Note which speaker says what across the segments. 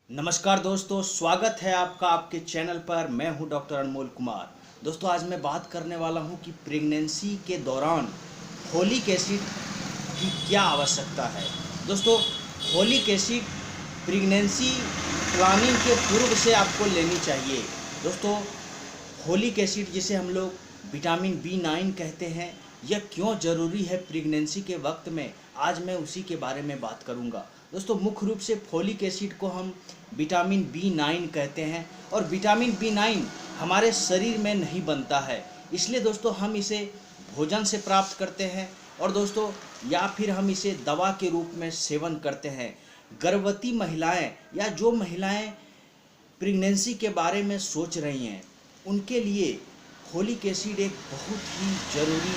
Speaker 1: नमस्कार दोस्तों, स्वागत है आपका आपके चैनल पर। मैं हूं डॉक्टर अनमोल कुमार। दोस्तों, आज मैं बात करने वाला हूं कि प्रेगनेंसी के दौरान फोलिक एसिड की क्या आवश्यकता है। दोस्तों, फोलिक एसिड प्रेगनेंसी प्लानिंग के पूर्व से आपको लेनी चाहिए। दोस्तों, फोलिक एसिड जिसे हम लोग विटामिन B9 कहते हैं, यह क्यों ज़रूरी है प्रेगनेंसी के वक्त में, आज मैं उसी के बारे में बात करूंगा। दोस्तों, मुख्य रूप से फोलिक एसिड को हम विटामिन B9 कहते हैं और विटामिन B9 हमारे शरीर में नहीं बनता है, इसलिए दोस्तों हम इसे भोजन से प्राप्त करते हैं और दोस्तों या फिर हम इसे दवा के रूप में सेवन करते हैं। गर्भवती महिलाएं या जो महिलाएं प्रेगनेंसी के बारे में सोच रही हैं, उनके लिए फोलिक एसिड एक बहुत ही ज़रूरी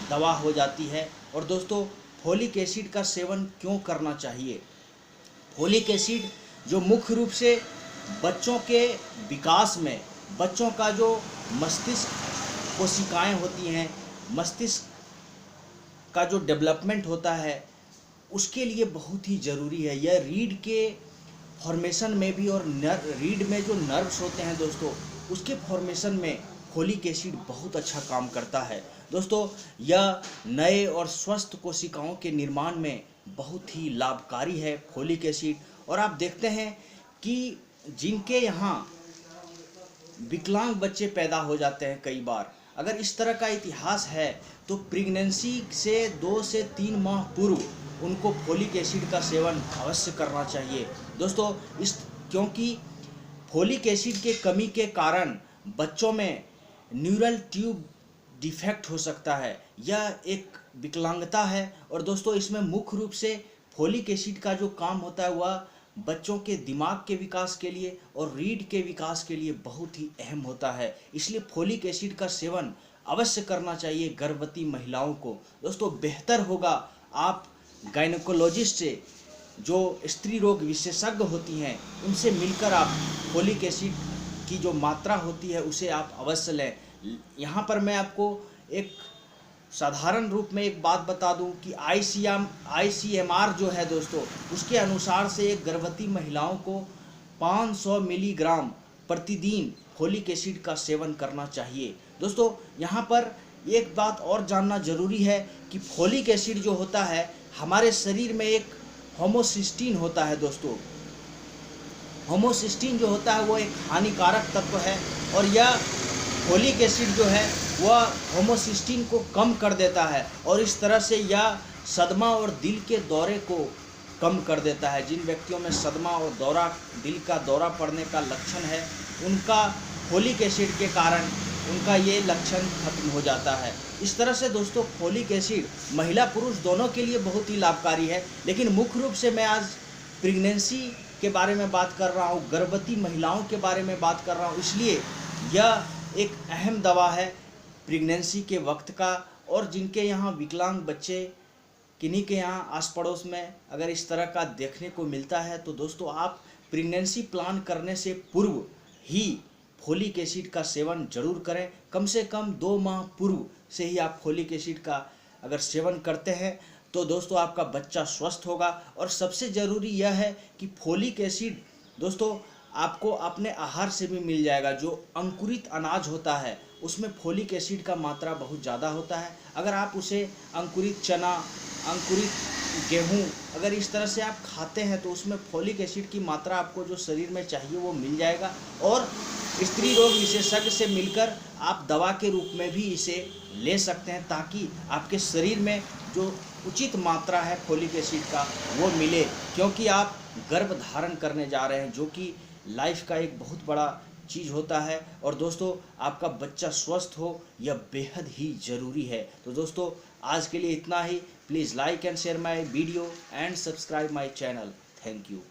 Speaker 1: दवा हो जाती है। और दोस्तों, फोलिक एसिड का सेवन क्यों करना चाहिए? फोलिक एसिड जो मुख्य रूप से बच्चों के विकास में, बच्चों का जो मस्तिष्क कोशिकाएं होती हैं, मस्तिष्क का जो डेवलपमेंट होता है, उसके लिए बहुत ही ज़रूरी है। यह रीढ़ के फॉर्मेशन में भी और रीढ़ में जो नर्व्स होते हैं दोस्तों, उसके फॉर्मेशन में फोलिक एसिड बहुत अच्छा काम करता है। दोस्तों, यह नए और स्वस्थ कोशिकाओं के निर्माण में बहुत ही लाभकारी है फोलिक एसिड। और आप देखते हैं कि जिनके यहाँ विकलांग बच्चे पैदा हो जाते हैं कई बार, अगर इस तरह का इतिहास है तो प्रेगनेंसी से 2 से 3 माह पूर्व उनको फोलिक एसिड का सेवन अवश्य करना चाहिए। दोस्तों, क्योंकि फोलिक एसिड के कमी के कारण बच्चों में न्यूरल ट्यूब डिफेक्ट हो सकता है। यह एक विकलांगता है और दोस्तों इसमें मुख्य रूप से फोलिक एसिड का जो काम होता है वह बच्चों के दिमाग के विकास के लिए और रीढ़ के विकास के लिए बहुत ही अहम होता है। इसलिए फोलिक एसिड का सेवन अवश्य करना चाहिए गर्भवती महिलाओं को। दोस्तों, बेहतर होगा आप गायनेकोलॉजिस्ट से, जो स्त्री रोग विशेषज्ञ होती हैं, उनसे मिलकर आप फोलिक एसिड की जो मात्रा होती है उसे आप अवश्य लें। यहाँ पर मैं आपको एक साधारण रूप में एक बात बता दूं कि ICMR जो है दोस्तों, उसके अनुसार से एक गर्भवती महिलाओं को 500 मिलीग्राम प्रतिदिन फोलिक एसिड का सेवन करना चाहिए। दोस्तों, यहाँ पर एक बात और जानना जरूरी है कि फोलिक एसिड जो होता है हमारे शरीर में एक होमोसिस्टीन होता है। दोस्तों, होमोसिस्टीन जो होता है वो एक हानिकारक तत्व है और यह फोलिक एसिड जो है वह होमोसिस्टीन को कम कर देता है और इस तरह से यह सदमा और दिल के दौरे को कम कर देता है। जिन व्यक्तियों में सदमा और दिल का दौरा पड़ने का लक्षण है, उनका फोलिक एसिड के कारण उनका ये लक्षण खत्म हो जाता है। इस तरह से दोस्तों फोलिक एसिड महिला पुरुष दोनों के लिए बहुत ही लाभकारी है, लेकिन मुख्य रूप से मैं आज प्रेगनेंसी के बारे में बात कर रहा हूँ, गर्भवती महिलाओं के बारे में बात कर रहा हूँ, इसलिए यह एक अहम दवा है प्रेगनेंसी के वक्त का। और जिनके यहाँ विकलांग बच्चे, किन्हीं के यहाँ आस पड़ोस में अगर इस तरह का देखने को मिलता है तो दोस्तों आप प्रेगनेंसी प्लान करने से पूर्व ही फोलिक एसिड का सेवन जरूर करें। कम से कम 2 माह पूर्व से ही आप फोलिक एसिड का अगर सेवन करते हैं तो दोस्तों आपका बच्चा स्वस्थ होगा। और सबसे ज़रूरी यह है कि फोलिक एसिड दोस्तों आपको अपने आहार से भी मिल जाएगा। जो अंकुरित अनाज होता है उसमें फोलिक एसिड का मात्रा बहुत ज़्यादा होता है। अगर आप उसे अंकुरित चना, अंकुरित गेहूं अगर इस तरह से आप खाते हैं तो उसमें फोलिक एसिड की मात्रा आपको जो शरीर में चाहिए वो मिल जाएगा। और स्त्री रोग विशेषज्ञ से मिलकर आप दवा के रूप में भी इसे ले सकते हैं, ताकि आपके शरीर में जो उचित मात्रा है फोलिक एसिड का वो मिले, क्योंकि आप गर्भ धारण करने जा रहे हैं, जो कि लाइफ का एक बहुत बड़ा चीज़ होता है। और दोस्तों आपका बच्चा स्वस्थ हो यह बेहद ही ज़रूरी है। तो दोस्तों आज के लिए इतना ही। Please like and share my video and subscribe my channel. Thank you.